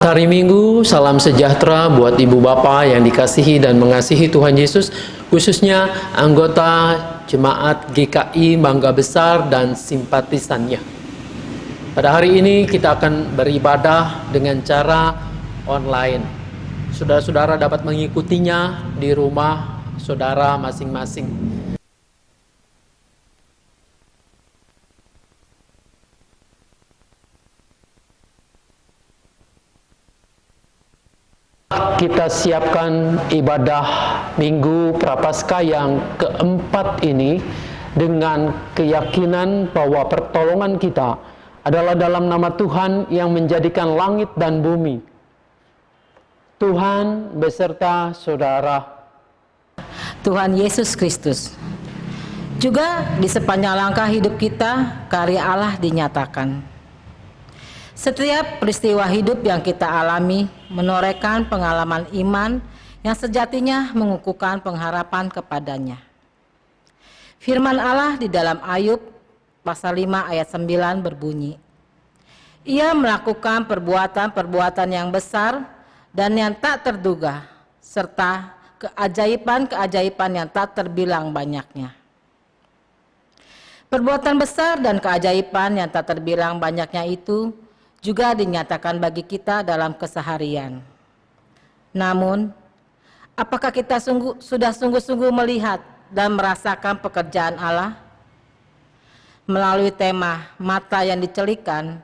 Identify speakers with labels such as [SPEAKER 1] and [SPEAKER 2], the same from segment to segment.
[SPEAKER 1] Hari Minggu, salam sejahtera buat Ibu Bapak yang dikasihi dan mengasihi Tuhan Yesus, khususnya anggota Jemaat GKI Mangga Besar dan simpatisannya. Pada hari ini kita akan beribadah dengan cara online. Saudara-saudara dapat mengikutinya di rumah saudara masing-masing. Kita siapkan ibadah Minggu Prapaskah yang keempat ini dengan keyakinan bahwa pertolongan kita adalah dalam nama Tuhan yang menjadikan langit dan bumi. Tuhan beserta saudara.
[SPEAKER 2] Tuhan Yesus Kristus. Juga di sepanjang langkah hidup kita, karya Allah dinyatakan. Setiap peristiwa hidup yang kita alami menorehkan pengalaman iman yang sejatinya mengukuhkan pengharapan kepadanya. Firman Allah di dalam Ayub pasal 5 ayat 9 berbunyi, Ia melakukan perbuatan-perbuatan yang besar dan yang tak terduga, serta keajaiban-keajaiban yang tak terbilang banyaknya. Perbuatan besar dan keajaiban yang tak terbilang banyaknya itu juga dinyatakan bagi kita dalam keseharian. Namun, apakah kita sudah sungguh-sungguh melihat dan merasakan pekerjaan Allah? Melalui tema mata yang dicelikan,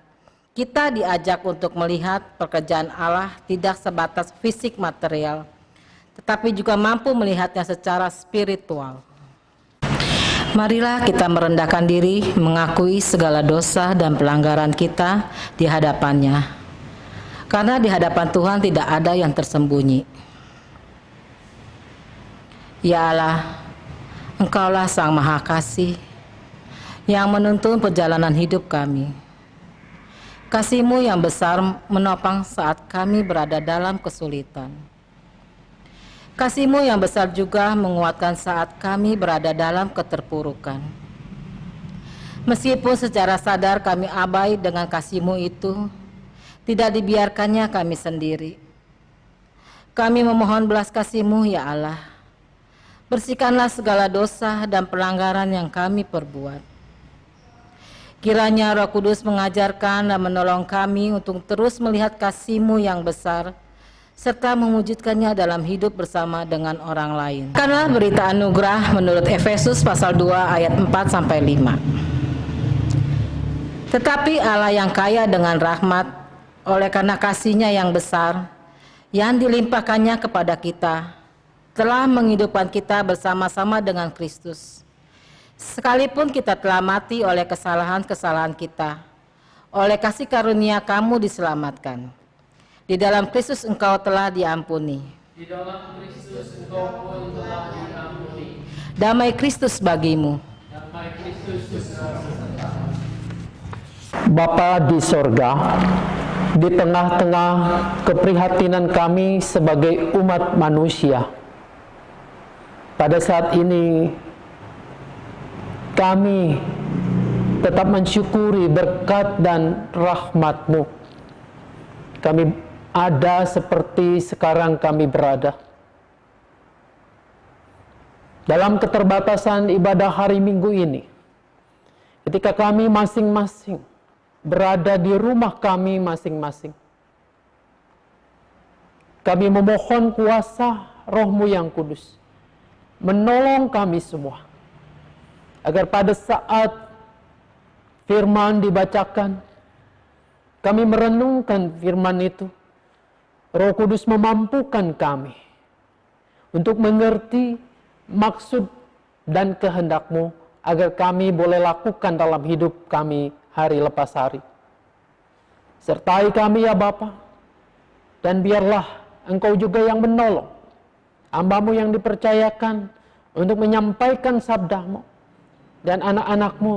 [SPEAKER 2] kita diajak untuk melihat pekerjaan Allah tidak sebatas fisik material, tetapi juga mampu melihatnya secara spiritual. Marilah kita merendahkan diri, mengakui segala dosa dan pelanggaran kita di hadapannya. Karena di hadapan Tuhan tidak ada yang tersembunyi. Ya Allah, Engkaulah Sang Maha Kasih yang menuntun perjalanan hidup kami. Kasih-Mu yang besar menopang saat kami berada dalam kesulitan. Kasih-Mu yang besar juga menguatkan saat kami berada dalam keterpurukan. Meskipun secara sadar kami abai dengan kasih-Mu itu, tidak dibiarkannya kami sendiri. Kami memohon belas kasih-Mu ya Allah. Bersihkanlah segala dosa dan pelanggaran yang kami perbuat. Kiranya Roh Kudus mengajarkan dan menolong kami untuk terus melihat kasih-Mu yang besar, serta mewujudkannya dalam hidup bersama dengan orang lain. Karena berita anugerah menurut Efesus pasal 2 ayat 4-5. Tetapi Allah yang kaya dengan rahmat, oleh karena kasih-Nya yang besar, yang dilimpahkannya kepada kita, telah menghidupkan kita bersama-sama dengan Kristus. Sekalipun kita telah mati oleh kesalahan-kesalahan kita, oleh kasih karunia kamu diselamatkan. Di dalam Kristus engkau telah diampuni.
[SPEAKER 1] Di dalam Kristus engkau pun telah diampuni.
[SPEAKER 2] Damai Kristus bagimu.
[SPEAKER 1] Damai Kristus beserta. Bapa di sorga, di tengah-tengah keprihatinan kami sebagai umat manusia, pada saat ini kami tetap mensyukuri berkat dan rahmat-Mu. Kami ada seperti sekarang kami berada. Dalam keterbatasan ibadah hari Minggu ini, ketika kami masing-masing berada di rumah kami masing-masing, kami memohon kuasa Roh-Mu yang kudus menolong kami semua, agar pada saat firman dibacakan, kami merenungkan firman itu, Roh Kudus memampukan kami untuk mengerti maksud dan kehendak-Mu, agar kami boleh lakukan dalam hidup kami hari lepas hari. Sertai kami ya Bapa, dan biarlah Engkau juga yang menolong hamba-Mu yang dipercayakan untuk menyampaikan sabda-Mu, dan anak-anak-Mu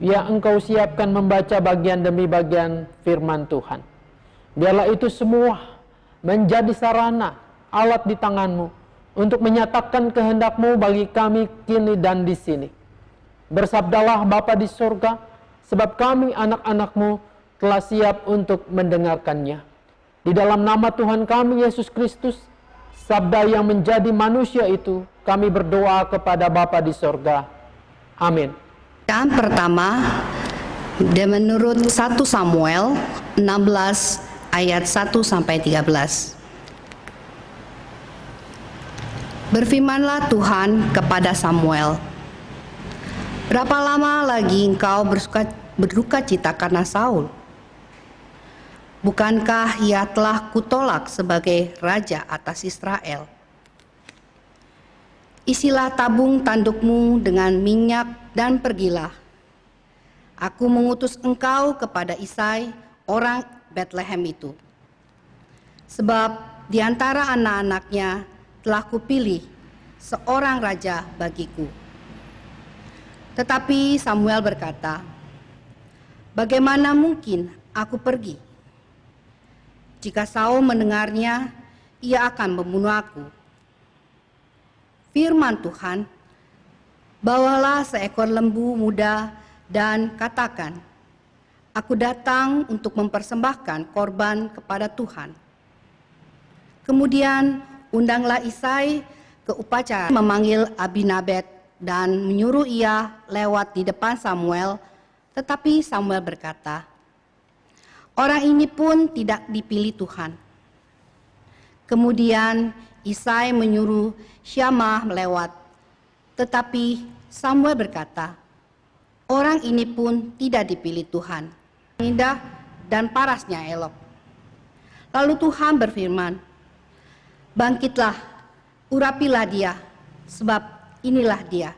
[SPEAKER 1] yang Engkau siapkan membaca bagian demi bagian firman Tuhan. Biarlah itu semua menjadi sarana, alat di tangan-Mu untuk menyatakan kehendak-Mu bagi kami kini dan di sini. Bersabdalah Bapa di surga, sebab kami anak-anak-Mu telah siap untuk mendengarkannya. Di dalam nama Tuhan kami Yesus Kristus, sabda yang menjadi manusia itu, kami berdoa kepada Bapa di sorga. Amin.
[SPEAKER 3] Yang pertama, dan menurut 1 Samuel 16 ayat 1-13. Berfirmanlah Tuhan kepada Samuel, berapa lama lagi engkau berduka cita karena Saul? Bukankah ia telah kutolak sebagai raja atas Israel? Isilah tabung tandukmu dengan minyak dan pergilah. Aku mengutus engkau kepada Isai, orang Bethlehem itu. Sebab di antara anak-anaknya telah kupilih seorang raja bagiku. Tetapi Samuel berkata, bagaimana mungkin aku pergi? Jika Saul mendengarnya, ia akan membunuh aku. Firman Tuhan, bawalah seekor lembu muda dan katakan, aku datang untuk mempersembahkan korban kepada Tuhan. Kemudian undanglah Isai ke upacara, memanggil Abinadab dan menyuruh ia lewat di depan Samuel. Tetapi Samuel berkata, orang ini pun tidak dipilih Tuhan. Kemudian Isai menyuruh Syamah melewat, tetapi Samuel berkata, orang ini pun tidak dipilih Tuhan. Indah dan parasnya elok. Lalu Tuhan berfirman, bangkitlah, urapilah dia, sebab inilah dia.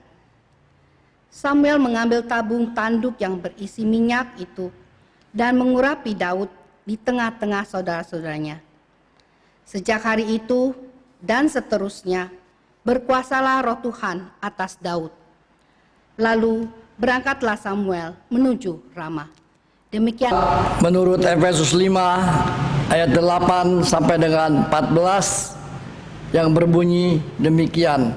[SPEAKER 3] Samuel mengambil tabung tanduk yang berisi minyak itu dan mengurapi Daud di tengah-tengah saudara-saudaranya. Sejak hari itu dan seterusnya, berkuasalah roh Tuhan atas Daud. Lalu berangkatlah Samuel menuju Rama. Demikian.
[SPEAKER 4] Menurut Efesus 5 ayat 8 sampai dengan 14 yang berbunyi demikian.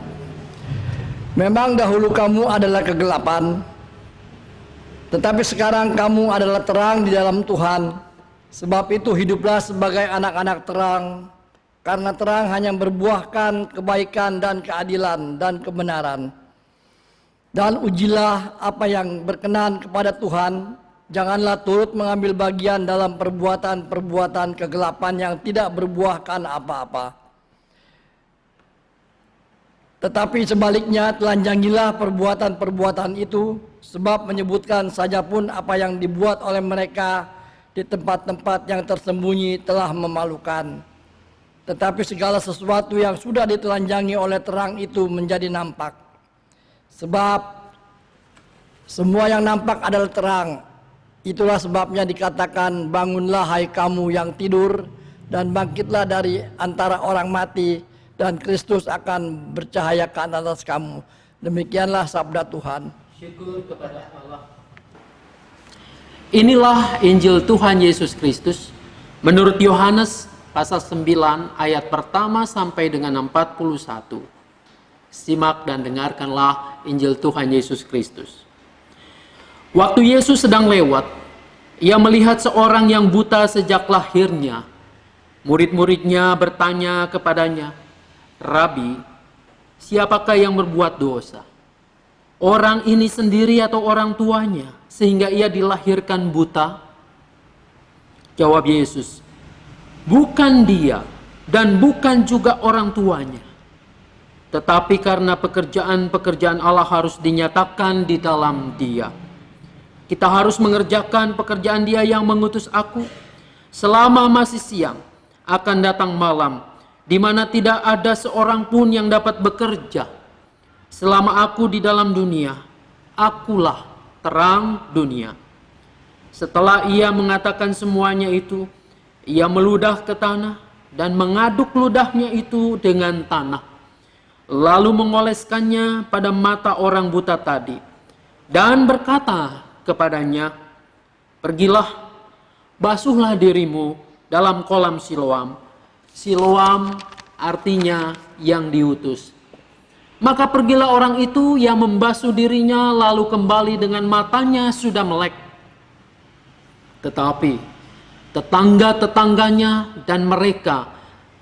[SPEAKER 4] Memang dahulu kamu adalah kegelapan, tetapi sekarang kamu adalah terang di dalam Tuhan. Sebab itu hiduplah sebagai anak-anak terang, karena terang hanya berbuahkan kebaikan dan keadilan dan kebenaran. Dan ujilah apa yang berkenan kepada Tuhan. Janganlah turut mengambil bagian dalam perbuatan-perbuatan kegelapan yang tidak berbuahkan apa-apa. Tetapi sebaliknya telanjangilah perbuatan-perbuatan itu, sebab menyebutkan saja pun apa yang dibuat oleh mereka di tempat-tempat yang tersembunyi telah memalukan. Tetapi segala sesuatu yang sudah ditelanjangi oleh terang itu menjadi nampak. Sebab semua yang nampak adalah terang. Itulah sebabnya dikatakan, bangunlah hai kamu yang tidur, dan bangkitlah dari antara orang mati, dan Kristus akan bercahayakan atas kamu. Demikianlah sabda Tuhan.
[SPEAKER 1] Syukur kepada Allah. Inilah Injil Tuhan Yesus Kristus menurut Yohanes pasal 9 ayat pertama sampai dengan 41. Simak dan dengarkanlah Injil Tuhan Yesus Kristus. Waktu Yesus sedang lewat, ia melihat seorang yang buta sejak lahirnya. Murid-muridnya bertanya kepadanya, Rabi, siapakah yang berbuat dosa? Orang ini sendiri atau orang tuanya, sehingga ia dilahirkan buta? Jawab Yesus, bukan dia dan bukan juga orang tuanya. Tetapi karena pekerjaan-pekerjaan Allah harus dinyatakan di dalam dia. Kita harus mengerjakan pekerjaan Dia yang mengutus aku. Selama masih siang, akan datang malam, di mana tidak ada seorang pun yang dapat bekerja. Selama aku di dalam dunia, akulah terang dunia. Setelah ia mengatakan semuanya itu, ia meludah ke tanah dan mengaduk ludahnya itu dengan tanah. Lalu mengoleskannya pada mata orang buta tadi dan berkata kepadanya, pergilah, basuhlah dirimu dalam kolam Siloam. Siloam artinya yang diutus. Maka pergilah orang itu yang membasuh dirinya, lalu kembali dengan matanya sudah melek. Tetapi Tetangga-tetangganya dan mereka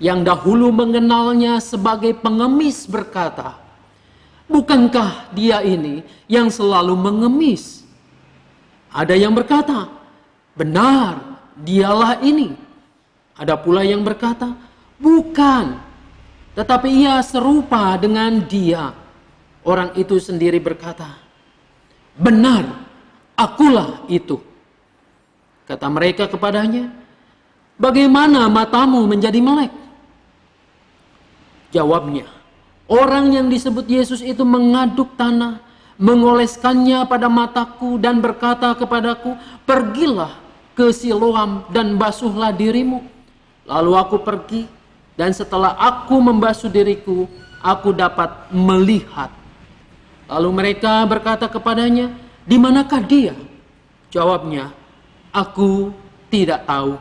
[SPEAKER 1] yang dahulu mengenalnya sebagai pengemis berkata, "Bukankah dia ini yang selalu mengemis?" Ada yang berkata, "Benar, dialah ini." Ada pula yang berkata, "Bukan, tetapi ia serupa dengan dia." Orang itu sendiri berkata, "Benar, akulah itu." Kata mereka kepadanya, "Bagaimana matamu menjadi melek?" Jawabnya, orang yang disebut Yesus itu mengaduk tanah, mengoleskannya pada mataku dan berkata kepadaku, "Pergilah ke Siloam dan basuhlah dirimu." Lalu aku pergi, dan setelah aku membasuh diriku, aku dapat melihat. Lalu mereka berkata kepadanya, "Di manakah dia?" Jawabnya, "Aku tidak tahu."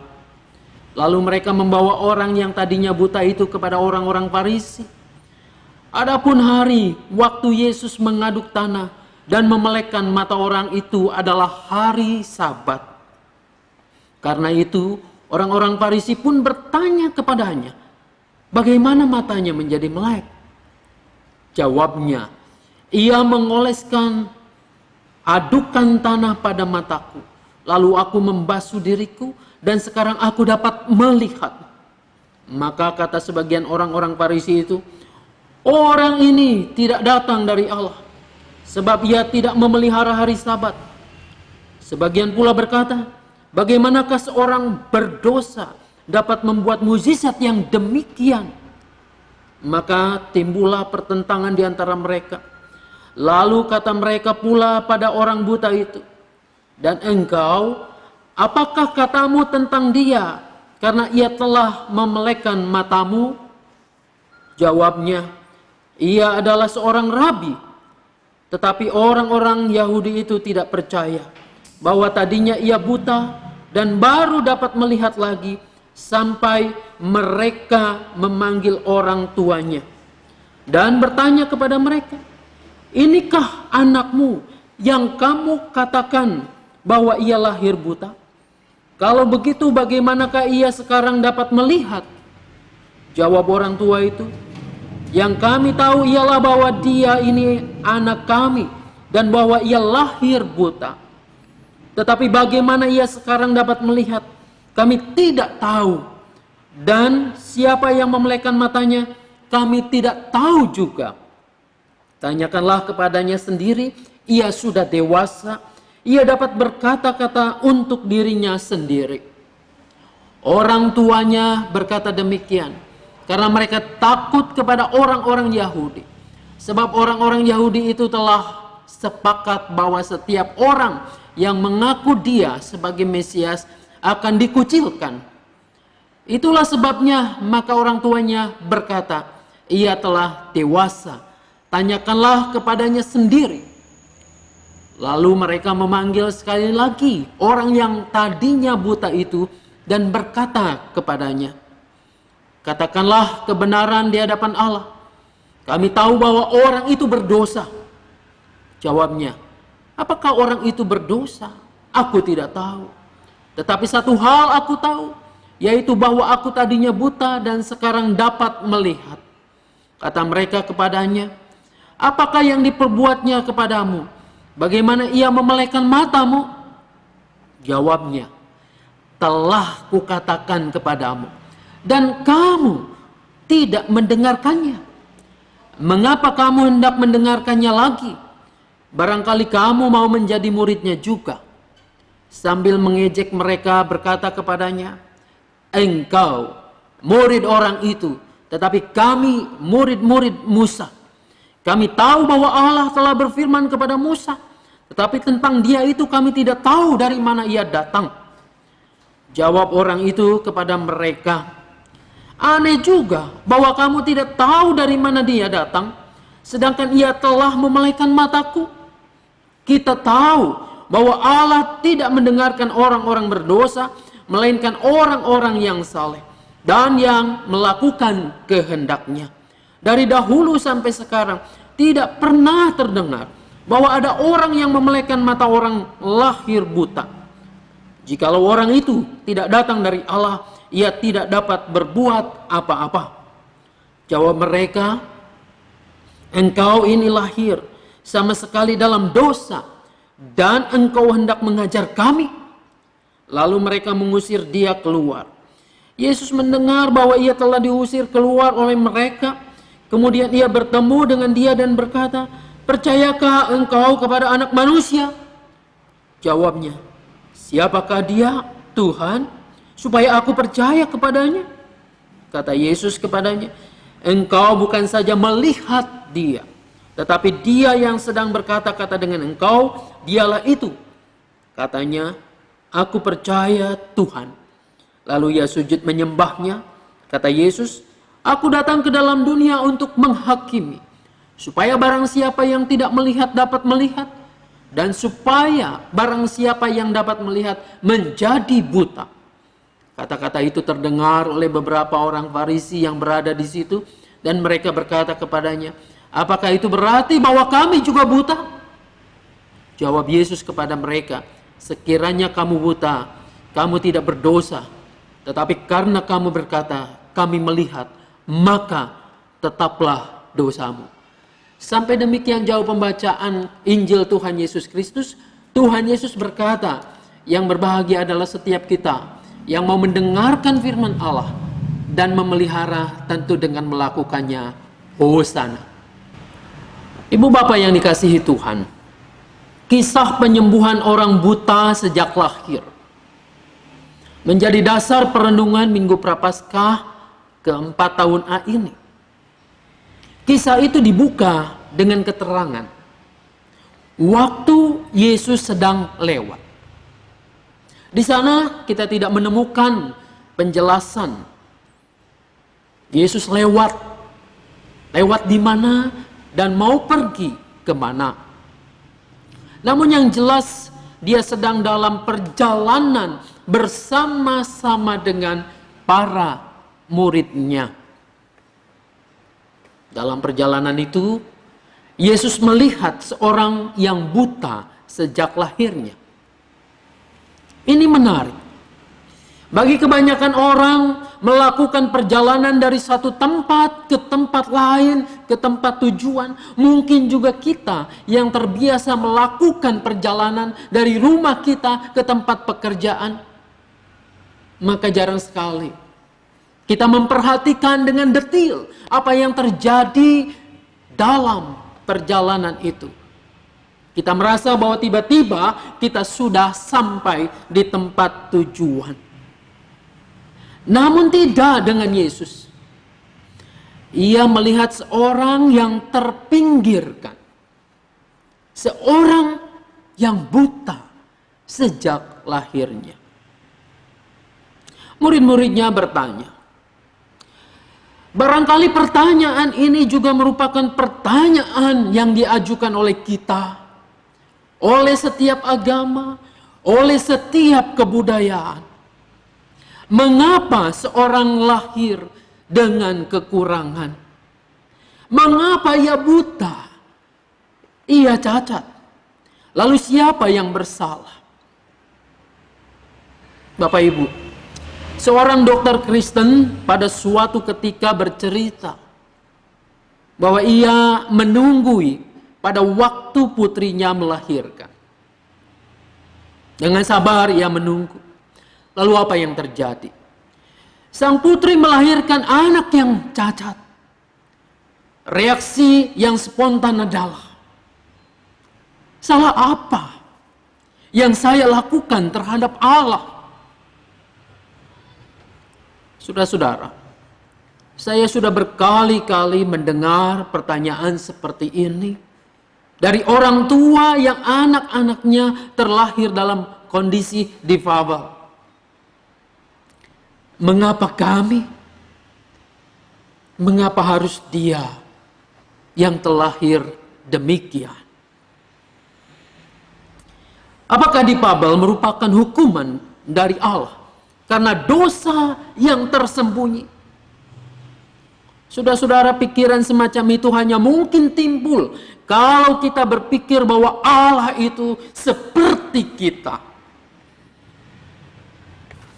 [SPEAKER 1] Lalu mereka membawa orang yang tadinya buta itu kepada orang-orang Farisi. Adapun hari waktu Yesus mengaduk tanah dan memelekkan mata orang itu adalah hari Sabat. Karena itu orang-orang Farisi pun bertanya kepadanya, "Bagaimana matanya menjadi melek?" Jawabnya, "Ia mengoleskan adukan tanah pada mataku. Lalu aku membasuh diriku dan sekarang aku dapat melihat." Maka kata sebagian orang-orang Farisi itu, "Orang ini tidak datang dari Allah, sebab ia tidak memelihara hari Sabat." Sebagian pula berkata, "Bagaimanakah seorang berdosa dapat membuat mukjizat yang demikian?" Maka timbullah pertentangan di antara mereka. Lalu kata mereka pula pada orang buta itu, "Dan engkau, apakah katamu tentang dia karena ia telah memelekkan matamu?" Jawabnya, "Ia adalah seorang rabi." Tetapi orang-orang Yahudi itu tidak percaya bahwa tadinya ia buta dan baru dapat melihat lagi sampai mereka memanggil orang tuanya dan bertanya kepada mereka, "Inikah anakmu yang kamu katakan bahwa ia lahir buta? Kalau begitu bagaimanakah ia sekarang dapat melihat?" Jawab orang tua itu, "Yang kami tahu ialah bahwa dia ini anak kami dan bahwa ia lahir buta. Tetapi bagaimana ia sekarang dapat melihat, kami tidak tahu. Dan siapa yang memelekkan matanya, kami tidak tahu juga. Tanyakanlah kepadanya sendiri, ia sudah dewasa, ia dapat berkata-kata untuk dirinya sendiri." Orang tuanya berkata demikian karena mereka takut kepada orang-orang Yahudi. Sebab orang-orang Yahudi itu telah sepakat bahwa setiap orang yang mengaku dia sebagai Mesias akan dikucilkan. Itulah sebabnya maka orang tuanya berkata, "Ia telah dewasa, tanyakanlah kepadanya sendiri." Lalu mereka memanggil sekali lagi orang yang tadinya buta itu dan berkata kepadanya, "Katakanlah kebenaran di hadapan Allah. Kami tahu bahwa orang itu berdosa." Jawabnya, "Apakah orang itu berdosa? Aku tidak tahu. Tetapi satu hal aku tahu, yaitu bahwa aku tadinya buta dan sekarang dapat melihat." Kata mereka kepadanya, "Apakah yang diperbuatnya kepadamu? Bagaimana ia memelekkan matamu?" Jawabnya, "Telah kukatakan kepadamu, dan kamu tidak mendengarkannya. Mengapa kamu hendak mendengarkannya lagi? Barangkali kamu mau menjadi muridnya juga." Sambil mengejek mereka berkata kepadanya, "Engkau murid orang itu, tetapi kami murid-murid Musa. Kami tahu bahwa Allah telah berfirman kepada Musa, tetapi tentang dia itu kami tidak tahu dari mana ia datang." Jawab orang itu kepada mereka, "Aneh juga bahwa kamu tidak tahu dari mana dia datang, sedangkan ia telah memelekkan mataku. Kita tahu bahwa Allah tidak mendengarkan orang-orang berdosa, melainkan orang-orang yang saleh dan yang melakukan kehendaknya. Dari dahulu sampai sekarang tidak pernah terdengar bahwa ada orang yang memelekkan mata orang lahir buta." Jikalau orang itu tidak datang dari Allah, ia tidak dapat berbuat apa-apa. Jawab mereka, engkau ini lahir sama sekali dalam dosa, dan engkau hendak mengajar kami. Lalu mereka mengusir dia keluar. Yesus mendengar bahwa ia telah diusir keluar oleh mereka. Kemudian ia bertemu dengan dia dan berkata, percayakah engkau kepada Anak Manusia? Jawabnya, siapakah dia, Tuhan, supaya aku percaya kepadanya? Kata Yesus kepadanya, engkau bukan saja melihat dia, tetapi dia yang sedang berkata-kata dengan engkau, dialah itu. Katanya, aku percaya Tuhan. Lalu ia sujud menyembahnya. Kata Yesus, aku datang ke dalam dunia untuk menghakimi, supaya barang siapa yang tidak melihat dapat melihat, dan supaya barang siapa yang dapat melihat menjadi buta. Kata-kata itu terdengar oleh beberapa orang Farisi yang berada di situ, dan mereka berkata kepadanya, apakah itu berarti bahwa kami juga buta? Jawab Yesus kepada mereka, sekiranya kamu buta, kamu tidak berdosa. Tetapi karena kamu berkata, kami melihat, maka tetaplah dosamu. Sampai demikian jauh pembacaan Injil Tuhan Yesus Kristus. Tuhan Yesus berkata, yang berbahagia adalah setiap kita yang mau mendengarkan firman Allah dan memelihara, tentu dengan melakukannya. Hosana. Ibu bapak yang dikasihi Tuhan, kisah penyembuhan orang buta sejak lahir menjadi dasar perenungan Minggu Prapaskah keempat tahun A ini. Kisah itu dibuka dengan keterangan waktu Yesus sedang lewat. Di sana kita tidak menemukan penjelasan Yesus lewat di mana dan mau pergi kemana. Namun yang jelas dia sedang dalam perjalanan bersama-sama dengan para muridnya. Dalam perjalanan itu, Yesus melihat seorang yang buta sejak lahirnya. Ini menarik. Bagi kebanyakan orang, melakukan perjalanan dari satu tempat ke tempat lain, ke tempat tujuan. Mungkin juga kita yang terbiasa melakukan perjalanan dari rumah kita ke tempat pekerjaan. Maka jarang sekali kita memperhatikan dengan detail apa yang terjadi dalam perjalanan itu. Kita merasa bahwa tiba-tiba kita sudah sampai di tempat tujuan. Namun tidak dengan Yesus. Ia melihat seorang yang terpinggirkan. Seorang yang buta sejak lahirnya. Murid-muridnya bertanya. Barangkali pertanyaan ini juga merupakan pertanyaan yang diajukan oleh kita, oleh setiap agama, oleh setiap kebudayaan. Mengapa seorang lahir dengan kekurangan? Mengapa ia buta? Ia cacat. Lalu siapa yang bersalah? Bapak Ibu, seorang dokter Kristen pada suatu ketika bercerita bahwa ia menunggui pada waktu putrinya melahirkan. Dengan sabar ia menunggu. Lalu apa yang terjadi? Sang putri melahirkan anak yang cacat. Reaksi yang spontan adalah, salah apa yang saya lakukan terhadap Allah? Saudara-saudara, saya sudah berkali-kali mendengar pertanyaan seperti ini dari orang tua yang anak-anaknya terlahir dalam kondisi difabel. Mengapa kami? Mengapa harus dia yang terlahir demikian? Apakah difabel merupakan hukuman dari Allah karena dosa yang tersembunyi? Saudara-saudara, pikiran semacam itu hanya mungkin timbul kalau kita berpikir bahwa Allah itu seperti kita.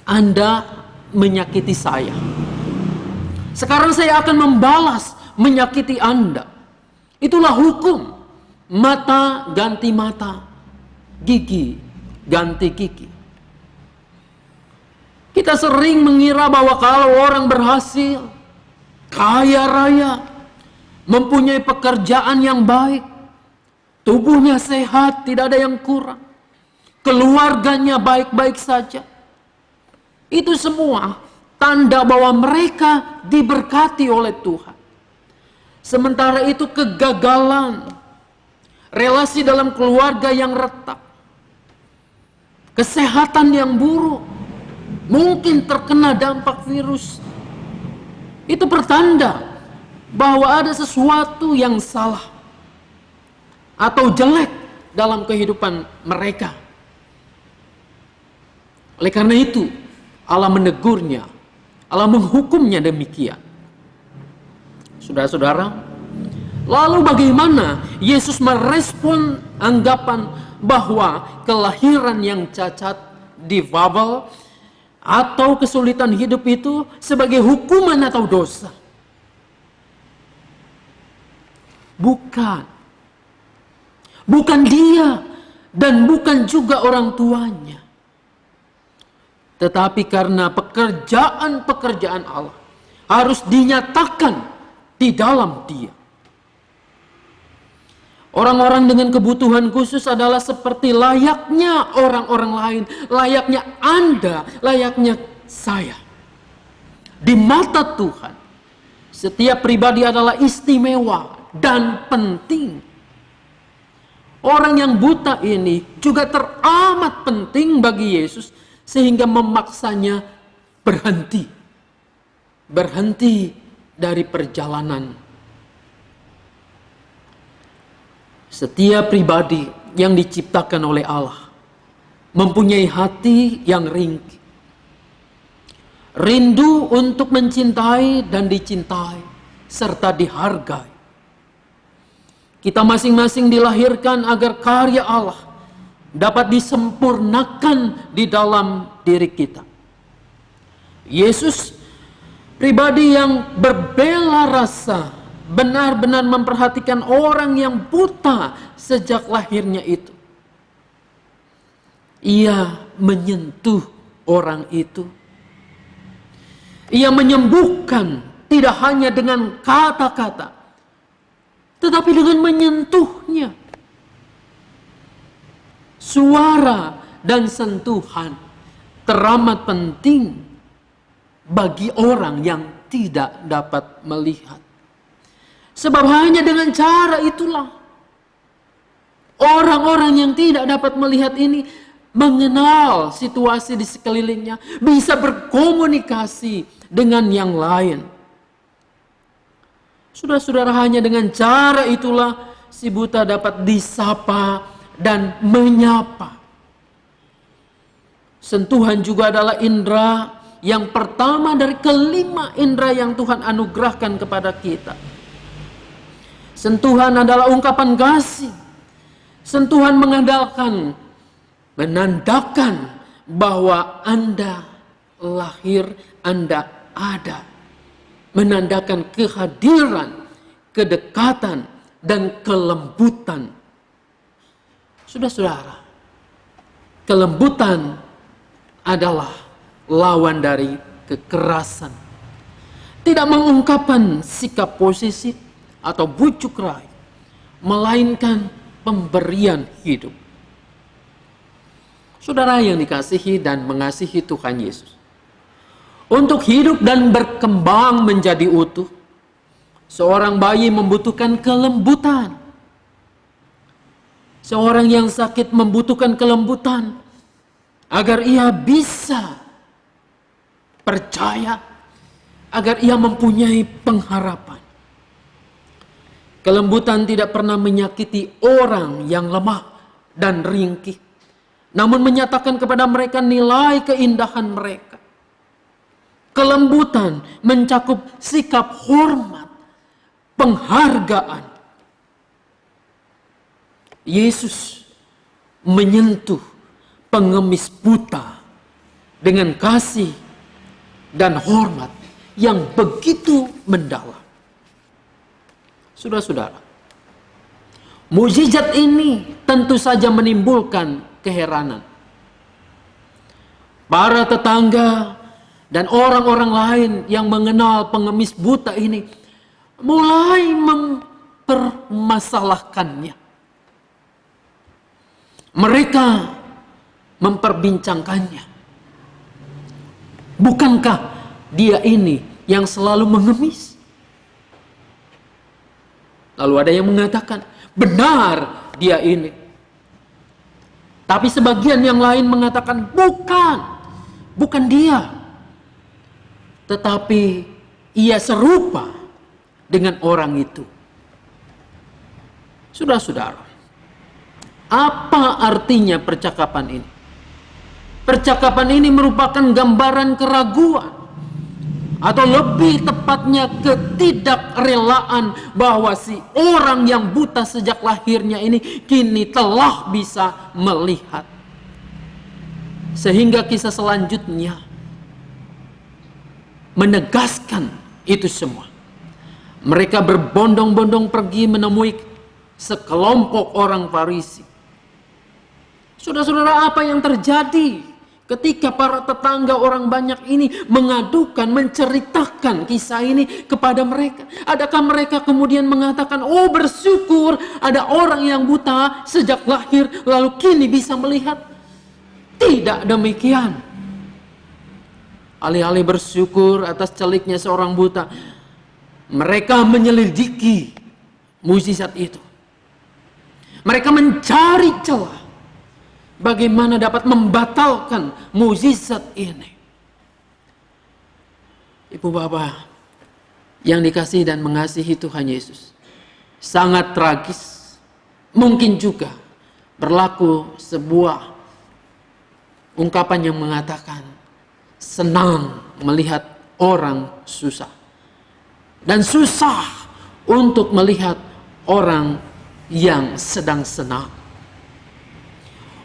[SPEAKER 1] Anda menyakiti saya. Sekarang saya akan membalas menyakiti Anda. Itulah hukum. Mata ganti mata, gigi ganti gigi. Kita sering mengira bahwa kalau orang berhasil, kaya raya, mempunyai pekerjaan yang baik, tubuhnya sehat, tidak ada yang kurang, keluarganya baik-baik saja, itu semua tanda bahwa mereka diberkati oleh Tuhan. Sementara itu kegagalan, relasi dalam keluarga yang retak, kesehatan yang buruk, mungkin terkena dampak virus, itu pertanda bahwa ada sesuatu yang salah atau jelek dalam kehidupan mereka. Oleh karena itu, Allah menegurnya, Allah menghukumnya demikian. Saudara-saudara, lalu bagaimana Yesus merespon anggapan bahwa kelahiran yang cacat, difabel, atau kesulitan hidup itu sebagai hukuman atau dosa? Bukan. Bukan dia dan bukan juga orang tuanya. Tetapi karena pekerjaan-pekerjaan Allah harus dinyatakan di dalam dia. Orang-orang dengan kebutuhan khusus adalah seperti layaknya orang-orang lain, layaknya Anda, layaknya saya. Di mata Tuhan, setiap pribadi adalah istimewa dan penting. Orang yang buta ini juga teramat penting bagi Yesus sehingga memaksanya berhenti dari perjalanan. Setiap pribadi yang diciptakan oleh Allah mempunyai hati yang ringkih, rindu untuk mencintai dan dicintai serta dihargai. Kita masing-masing dilahirkan agar karya Allah dapat disempurnakan di dalam diri kita. Yesus, pribadi yang berbela rasa, benar-benar memperhatikan orang yang buta sejak lahirnya itu. Ia menyentuh orang itu. Ia menyembuhkan tidak hanya dengan kata-kata, tetapi dengan menyentuhnya. Suara dan sentuhan teramat penting bagi orang yang tidak dapat melihat. Sebab hanya dengan cara itulah orang-orang yang tidak dapat melihat ini mengenal situasi di sekelilingnya, bisa berkomunikasi dengan yang lain. Saudara-saudara, hanya dengan cara itulah si buta dapat disapa dan menyapa. Sentuhan juga adalah indera yang pertama dari kelima indera yang Tuhan anugerahkan kepada kita. Sentuhan adalah ungkapan kasih. Sentuhan menandakan bahwa Anda lahir, Anda ada. Menandakan kehadiran, kedekatan, dan kelembutan. Saudara-saudara, kelembutan adalah lawan dari kekerasan. Tidak mengungkapkan sikap posesif atau bujuk rayu, melainkan pemberian hidup. Saudara yang dikasihi dan mengasihi Tuhan Yesus, untuk hidup dan berkembang menjadi utuh, seorang bayi membutuhkan kelembutan. Seorang yang sakit membutuhkan kelembutan agar ia bisa percaya, agar ia mempunyai pengharapan. Kelembutan tidak pernah menyakiti orang yang lemah dan ringkih, namun menyatakan kepada mereka nilai keindahan mereka. Kelembutan mencakup sikap hormat, penghargaan. Yesus menyentuh pengemis buta dengan kasih dan hormat yang begitu mendalam. Saudara-saudara, mukjizat ini tentu saja menimbulkan keheranan. Para tetangga dan orang-orang lain yang mengenal pengemis buta ini mulai mempermasalahkannya. Mereka memperbincangkannya. Bukankah dia ini yang selalu mengemis? Lalu ada yang mengatakan, benar dia ini. Tapi sebagian yang lain mengatakan, bukan dia. Tetapi ia serupa dengan orang itu. Saudara-saudara, apa artinya percakapan ini? Percakapan ini merupakan gambaran keraguan, atau lebih tepatnya ketidakrelaan bahwa si orang yang buta sejak lahirnya ini kini telah bisa melihat. Sehingga kisah selanjutnya menegaskan itu semua. Mereka berbondong-bondong pergi menemui sekelompok orang Farisi. Saudara-saudara, apa yang terjadi ketika para tetangga orang banyak ini mengadukan, menceritakan kisah ini kepada mereka? Adakah mereka kemudian mengatakan, oh bersyukur ada orang yang buta sejak lahir lalu kini bisa melihat? Tidak demikian. Alih-alih bersyukur atas celiknya seorang buta, mereka menyelidiki mukjizat itu. Mereka mencari celah bagaimana dapat membatalkan mukjizat ini. Ibu bapak yang dikasihi dan mengasihi Tuhan Yesus, sangat tragis. Mungkin juga berlaku sebuah ungkapan yang mengatakan, senang melihat orang susah, dan susah untuk melihat orang yang sedang senang.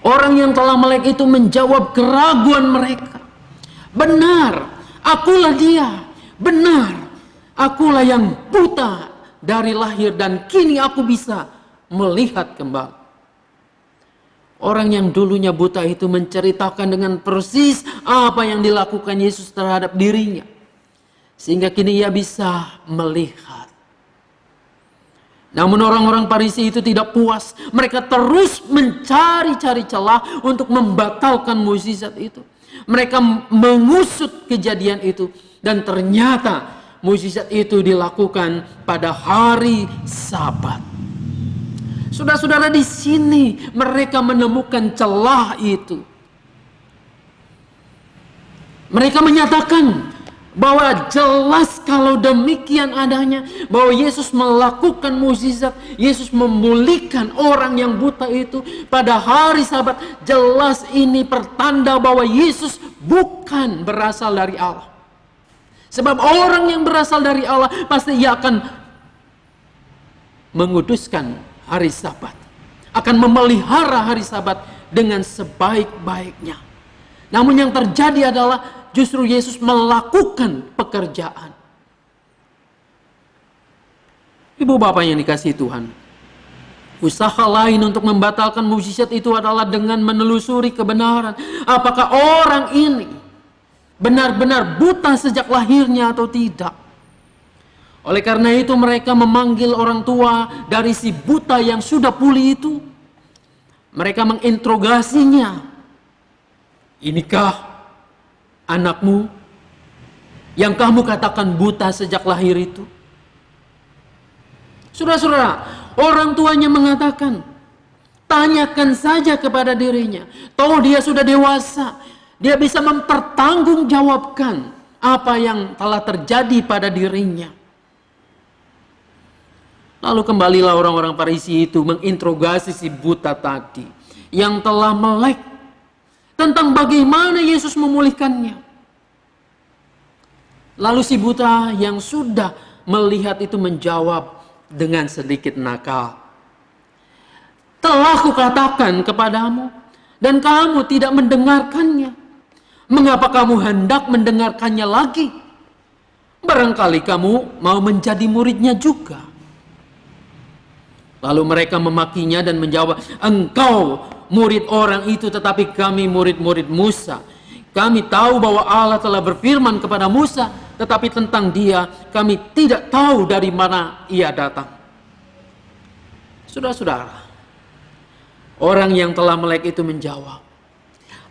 [SPEAKER 1] Orang yang telah melek itu menjawab keraguan mereka. Benar, akulah dia. Benar, akulah yang buta dari lahir dan kini aku bisa melihat kembali. Orang yang dulunya buta itu menceritakan dengan persis apa yang dilakukan Yesus terhadap dirinya, sehingga kini ia bisa melihat. Namun orang-orang Farisi itu tidak puas. Mereka terus mencari-cari celah untuk membatalkan mukjizat itu. Mereka mengusut kejadian itu, dan ternyata mukjizat itu dilakukan pada hari Sabat. Saudara-saudara, di sini mereka menemukan celah itu. Mereka menyatakan bahwa jelas kalau demikian adanya, bahwa Yesus melakukan mukjizat, Yesus memulihkan orang yang buta itu pada hari Sabat. Jelas ini pertanda bahwa Yesus bukan berasal dari Allah. Sebab orang yang berasal dari Allah pasti ia akan menguduskan hari Sabat, akan memelihara hari Sabat dengan sebaik-baiknya. Namun yang terjadi adalah justru Yesus melakukan pekerjaan. Ibu bapak yang dikasihi Tuhan, usaha lain untuk membatalkan mukjizat itu adalah dengan menelusuri kebenaran. Apakah orang ini benar-benar buta sejak lahirnya atau tidak? Oleh karena itu mereka memanggil orang tua dari si buta yang sudah pulih itu. Mereka menginterogasinya. Inikah anakmu yang kamu katakan buta sejak lahir itu? Saudara-saudara, orang tuanya mengatakan, tanyakan saja kepada dirinya. Toh dia sudah dewasa, dia bisa mempertanggungjawabkan apa yang telah terjadi pada dirinya. Lalu kembalilah orang-orang Farisi itu menginterogasi si buta tadi yang telah melek tentang bagaimana Yesus memulihkannya. Lalu si buta yang sudah melihat itu menjawab dengan sedikit nakal, telah kukatakan kepadamu dan kamu tidak mendengarkannya. Mengapa kamu hendak mendengarkannya lagi? Barangkali kamu mau menjadi muridnya juga. Lalu mereka memakinya dan menjawab, engkau murid orang itu, tetapi kami murid-murid Musa. Kami tahu bahwa Allah telah berfirman kepada Musa, tetapi tentang dia kami tidak tahu dari mana ia datang. Saudara-saudara, orang yang telah melek itu menjawab,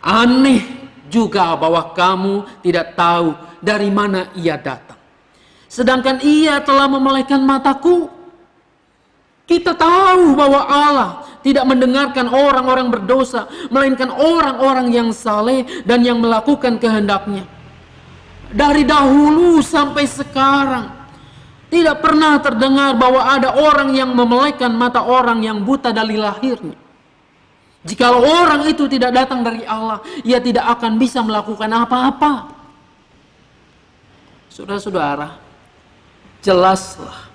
[SPEAKER 1] aneh juga bahwa kamu tidak tahu dari mana ia datang. Sedangkan ia telah memelekkan mataku. Kita tahu bahwa Allah tidak mendengarkan orang-orang berdosa, melainkan orang-orang yang saleh dan yang melakukan kehendaknya. Dari dahulu sampai sekarang, tidak pernah terdengar bahwa ada orang yang memelekkan mata orang yang buta dari lahirnya. Jikalau orang itu tidak datang dari Allah, ia tidak akan bisa melakukan apa-apa. Saudara-saudara, jelaslah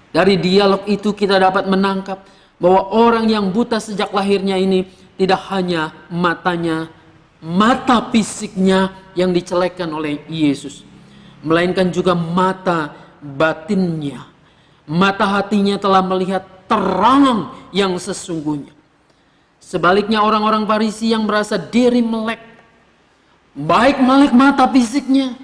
[SPEAKER 1] dari dialog itu kita dapat menangkap bahwa orang yang buta sejak lahirnya ini tidak hanya matanya, mata fisiknya yang dicelekkan oleh Yesus, melainkan juga mata batinnya. Mata hatinya telah melihat terang yang sesungguhnya. Sebaliknya orang-orang Farisi yang merasa diri melek, baik melek mata fisiknya,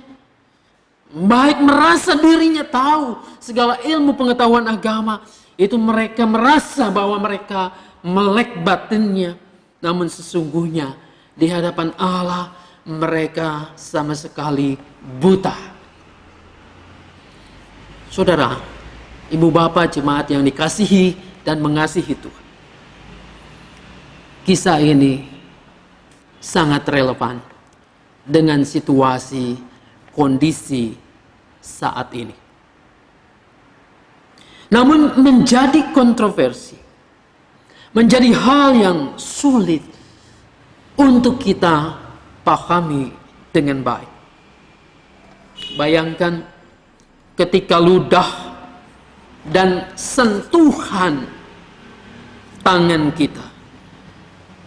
[SPEAKER 1] baik merasa dirinya tahu segala ilmu pengetahuan agama, itu mereka merasa bahwa mereka melek batinnya. Namun sesungguhnya di hadapan Allah mereka sama sekali buta. Saudara, ibu bapak jemaat yang dikasihi dan mengasihi Tuhan, kisah ini sangat relevan dengan situasi kondisi saat ini. Namun menjadi kontroversi, menjadi hal yang sulit untuk kita pahami dengan baik. Bayangkan ketika ludah dan sentuhan tangan kita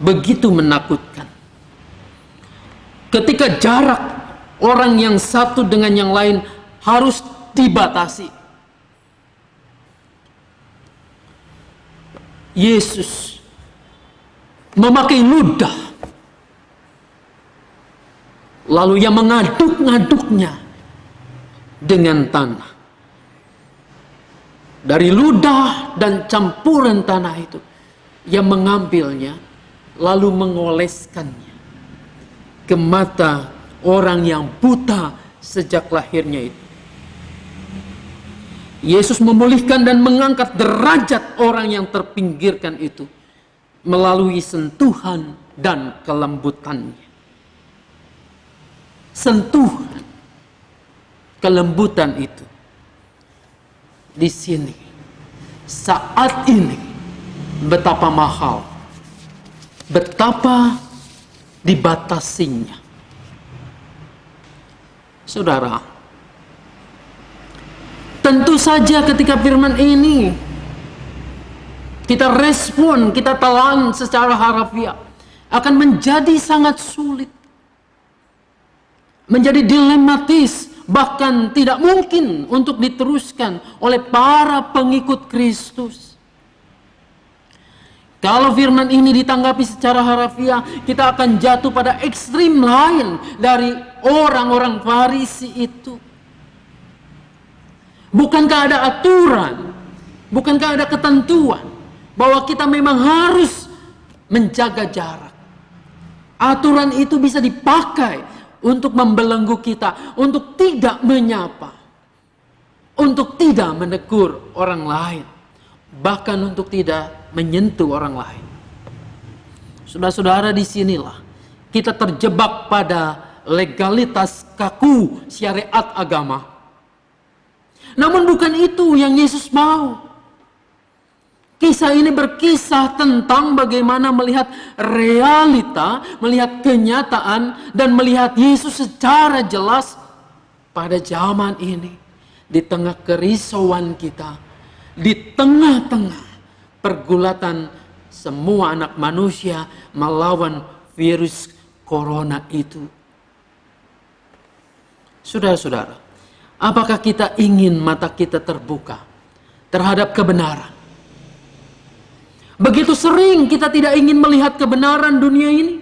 [SPEAKER 1] begitu menakutkan. Ketika jarak orang yang satu dengan yang lain harus dibatasi. Yesus memakai ludah, lalu ia mengaduk-ngaduknya dengan tanah. Dari ludah dan campuran tanah itu, ia mengambilnya lalu mengoleskannya ke mata orang yang buta sejak lahirnya itu. Yesus memulihkan dan mengangkat derajat orang yang terpinggirkan itu melalui sentuhan dan kelembutannya. Sentuhan, kelembutan itu di sini saat ini betapa mahal, betapa dibatasinya. Saudara, tentu saja ketika firman ini kita respon, kita telan secara harafiah, akan menjadi sangat sulit, menjadi dilematis, bahkan tidak mungkin untuk diteruskan oleh para pengikut Kristus. Kalau firman ini ditanggapi secara harafiah, kita akan jatuh pada ekstrim lain dari orang-orang Farisi itu. Bukankah ada aturan, bukankah ada ketentuan bahwa kita memang harus menjaga jarak? Aturan itu bisa dipakai untuk membelenggu kita, untuk tidak menyapa, untuk tidak menegur orang lain, bahkan untuk tidak menyentuh orang lain. Saudara-saudara, disinilah kita terjebak pada legalitas kaku syariat agama. Namun bukan itu yang Yesus mau. Kisah ini berkisah tentang bagaimana melihat realita, melihat kenyataan, dan melihat Yesus secara jelas pada zaman ini. Di tengah kerisauan kita, di tengah-tengah pergulatan semua anak manusia melawan virus corona itu. Saudara-saudara, apakah kita ingin mata kita terbuka terhadap kebenaran? Begitu sering kita tidak ingin melihat kebenaran dunia ini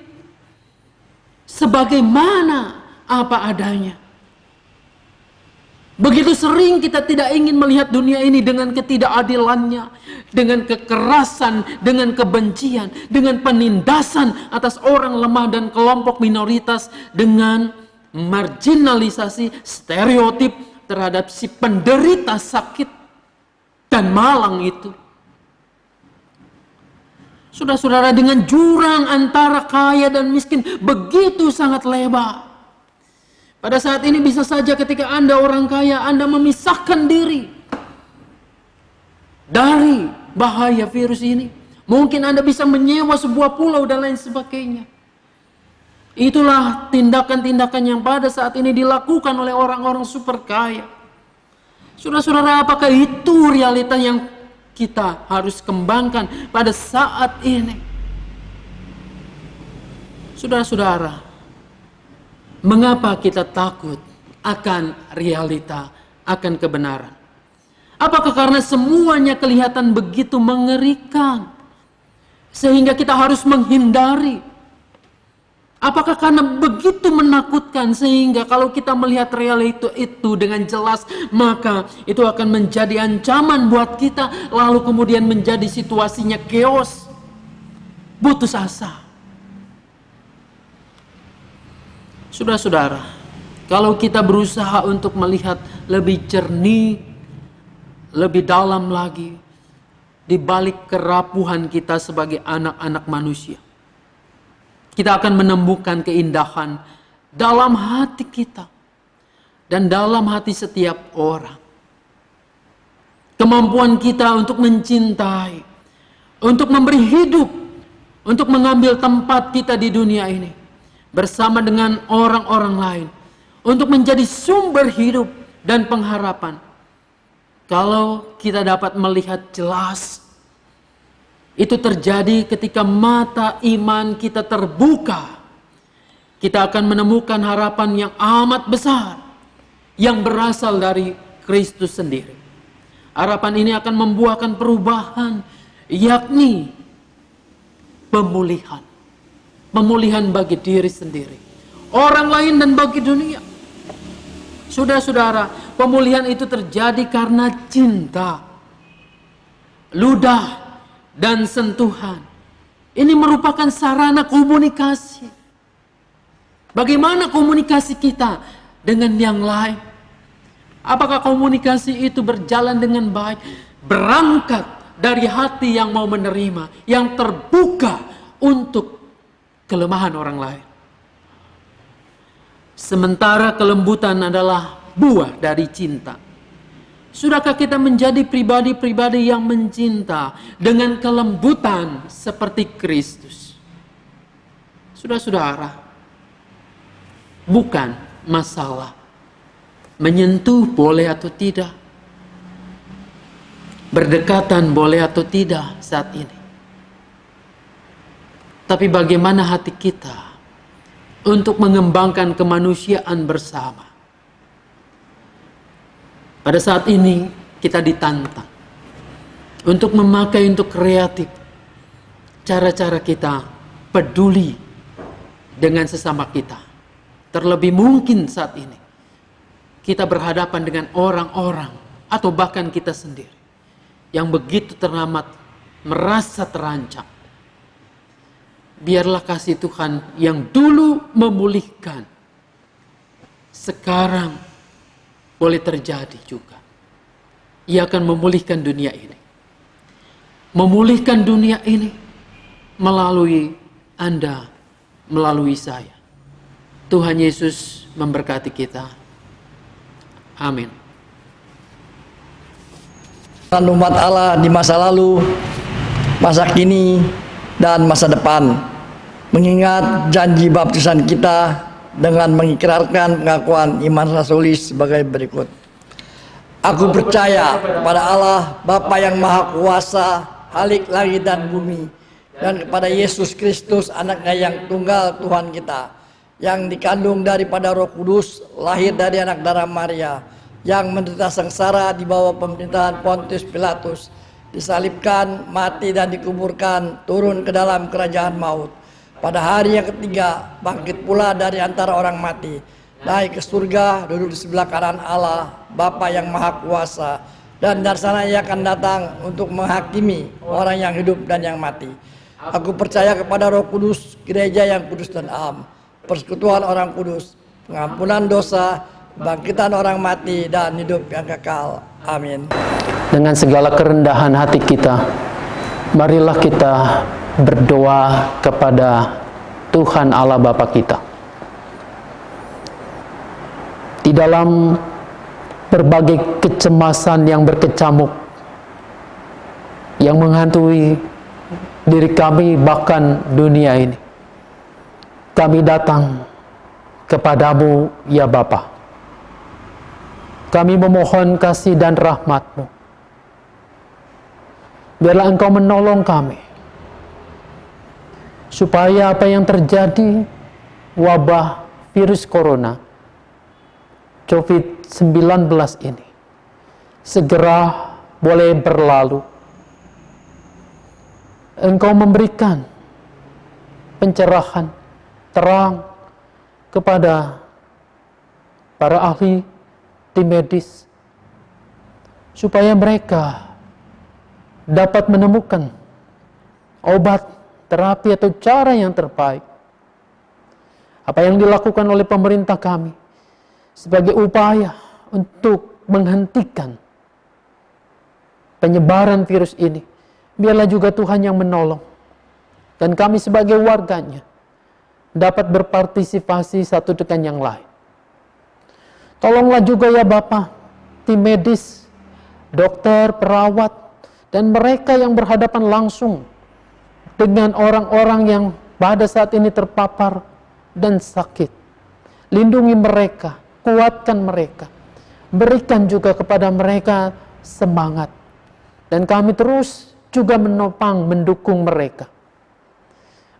[SPEAKER 1] sebagaimana apa adanya. Begitu sering kita tidak ingin melihat dunia ini dengan ketidakadilannya, dengan kekerasan, dengan kebencian, dengan penindasan atas orang lemah dan kelompok minoritas, dengan marginalisasi, stereotip terhadap si penderita sakit dan malang itu. Saudara-saudara, dengan jurang antara kaya dan miskin begitu sangat lebar. Pada saat ini bisa saja ketika Anda orang kaya, Anda memisahkan diri dari bahaya virus ini. Mungkin Anda bisa menyewa sebuah pulau dan lain sebagainya. Itulah tindakan-tindakan yang pada saat ini dilakukan oleh orang-orang super kaya. Saudara-saudara, apakah itu realita yang kita harus kembangkan pada saat ini? Saudara-saudara, mengapa kita takut akan realita, akan kebenaran? Apakah karena semuanya kelihatan begitu mengerikan sehingga kita harus menghindari? Apakah karena begitu menakutkan sehingga kalau kita melihat realita itu dengan jelas, maka itu akan menjadi ancaman buat kita, lalu kemudian menjadi situasinya chaos, putus asa? Saudara-saudara, kalau kita berusaha untuk melihat lebih jernih, lebih dalam lagi di balik kerapuhan kita sebagai anak-anak manusia, kita akan menemukan keindahan dalam hati kita dan dalam hati setiap orang. Kemampuan kita untuk mencintai, untuk memberi hidup, untuk mengambil tempat kita di dunia ini bersama dengan orang-orang lain, untuk menjadi sumber hidup dan pengharapan. Kalau kita dapat melihat jelas, itu terjadi ketika mata iman kita terbuka. Kita akan menemukan harapan yang amat besar yang berasal dari Kristus sendiri. Harapan ini akan membuahkan perubahan, yakni pemulihan. Pemulihan bagi diri sendiri, orang lain, dan bagi dunia. Saudara-saudara, pemulihan itu terjadi karena cinta, ludah, dan sentuhan. Ini merupakan sarana komunikasi. Bagaimana komunikasi kita dengan yang lain? Apakah komunikasi itu berjalan dengan baik? Berangkat dari hati yang mau menerima, yang terbuka untuk kelemahan orang lain. Sementara kelembutan adalah buah dari cinta. Sudahkah kita menjadi pribadi-pribadi yang mencinta dengan kelembutan seperti Kristus? Saudara-saudara, bukan masalah menyentuh boleh atau tidak, berdekatan boleh atau tidak saat ini, tapi bagaimana hati kita untuk mengembangkan kemanusiaan bersama. Pada saat ini kita ditantang untuk memakai untuk kreatif cara-cara kita peduli dengan sesama kita. Terlebih mungkin saat ini kita berhadapan dengan orang-orang atau bahkan kita sendiri yang begitu teramat merasa terancam. Biarlah kasih Tuhan yang dulu memulihkan, sekarang boleh terjadi juga. Ia akan memulihkan dunia ini. Memulihkan dunia ini melalui Anda, melalui saya. Tuhan Yesus memberkati kita. Amin.
[SPEAKER 4] Umat Allah di masa lalu, masa kini, dan masa depan, mengingat janji baptisan kita dengan mengikrarkan pengakuan iman rasulis sebagai berikut. Aku percaya kepada Allah Bapa yang Maha Kuasa, Halik langit dan bumi, dan kepada Yesus Kristus anaknya yang tunggal Tuhan kita, yang dikandung daripada Roh Kudus, lahir dari anak darah Maria, yang menderita sengsara di bawah pemerintahan Pontius Pilatus, disalibkan, mati dan dikuburkan, turun ke dalam kerajaan maut. Pada hari yang ketiga bangkit pula dari antara orang mati, naik ke surga, duduk di sebelah kanan Allah, Bapa yang Maha Kuasa, dan dari sana ia akan datang untuk menghakimi orang yang hidup dan yang mati. Aku percaya kepada Roh Kudus, gereja yang kudus dan am, persekutuan orang kudus, pengampunan dosa, bangkitan orang mati, dan hidup yang kekal. Amin.
[SPEAKER 1] Dengan segala kerendahan hati kita, marilah kita berdoa kepada Tuhan Allah Bapa kita. Di dalam berbagai kecemasan yang berkecamuk, yang menghantui diri kami bahkan dunia ini, kami datang kepadamu ya Bapa. Kami memohon kasih dan rahmat-Mu. Biarlah Engkau menolong kami, supaya apa yang terjadi, wabah virus corona COVID-19 ini segera boleh berlalu. Engkau memberikan pencerahan, terang kepada para ahli tim medis, supaya mereka dapat menemukan obat, terapi atau cara yang terbaik. Apa yang dilakukan oleh pemerintah kami sebagai upaya untuk menghentikan penyebaran virus ini, biarlah juga Tuhan yang menolong, dan kami sebagai warganya dapat berpartisipasi satu dengan yang lain. Tolonglah juga ya Bapa, tim medis, dokter, perawat, dan mereka yang berhadapan langsung dengan orang-orang yang pada saat ini terpapar dan sakit. Lindungi mereka, kuatkan mereka, berikan juga kepada mereka semangat. Dan kami terus juga menopang, mendukung mereka.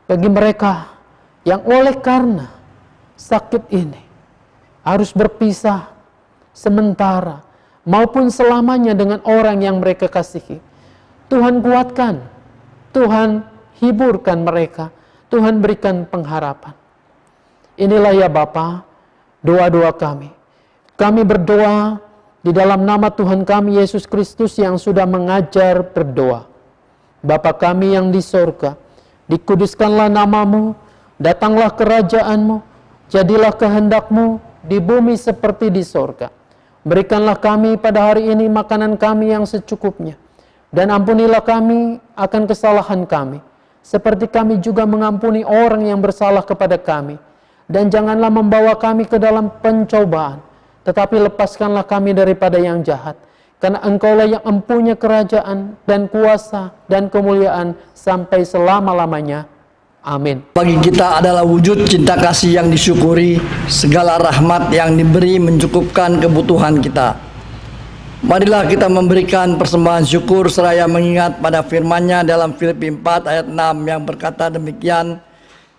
[SPEAKER 1] Bagi mereka yang oleh karena sakit ini harus berpisah sementara maupun selamanya dengan orang yang mereka kasihi, Tuhan kuatkan, Tuhan hiburkan mereka, Tuhan berikan pengharapan. Inilah ya Bapa, doa-doa kami. Kami berdoa di dalam nama Tuhan kami Yesus Kristus yang sudah mengajar berdoa. Bapa kami yang di sorga, dikuduskanlah namamu, datanglah kerajaanmu, jadilah kehendak-Mu di bumi seperti di sorga. Berikanlah kami pada hari ini makanan kami yang secukupnya, dan ampunilah kami akan kesalahan kami, seperti kami juga mengampuni orang yang bersalah kepada kami. Dan janganlah membawa kami ke dalam pencobaan, tetapi lepaskanlah kami daripada yang jahat. Karena Engkaulah yang empunya kerajaan dan kuasa dan kemuliaan sampai selama-lamanya. Amin.
[SPEAKER 4] Bagi kita adalah wujud cinta kasih yang disyukuri, segala rahmat yang diberi mencukupkan kebutuhan kita. Marilah kita memberikan persembahan syukur seraya mengingat pada firman-Nya dalam Filipi 4 ayat 6 yang berkata demikian,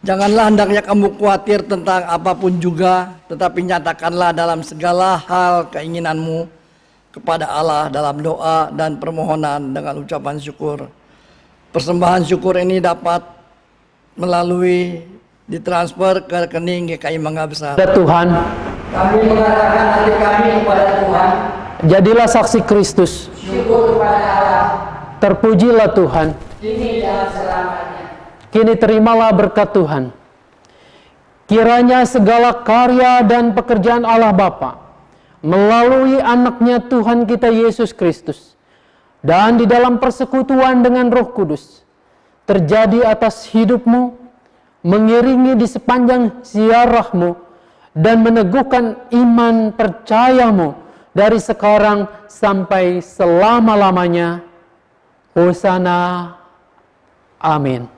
[SPEAKER 4] janganlah hendaknya kamu khawatir tentang apapun juga, tetapi nyatakanlah dalam segala hal keinginanmu kepada Allah dalam doa dan permohonan dengan ucapan syukur. Persembahan syukur ini dapat melalui ditransfer ke rekening GKI Mangga Besar.
[SPEAKER 1] Tuhan,
[SPEAKER 4] Kami mengatakan hati kami kepada Tuhan.
[SPEAKER 1] jadilah saksi Kristus.
[SPEAKER 4] Syukur kepada Allah.
[SPEAKER 1] Terpujilah Tuhan.
[SPEAKER 4] Kini dan selamanya.
[SPEAKER 1] Kini terimalah berkat Tuhan. Kiranya segala karya dan pekerjaan Allah Bapa melalui anaknya Tuhan kita Yesus Kristus dan di dalam persekutuan dengan Roh Kudus terjadi atas hidupmu, mengiringi di sepanjang ziarahmu, dan meneguhkan iman percayamu dari sekarang sampai selama-lamanya. Hosana. Amin.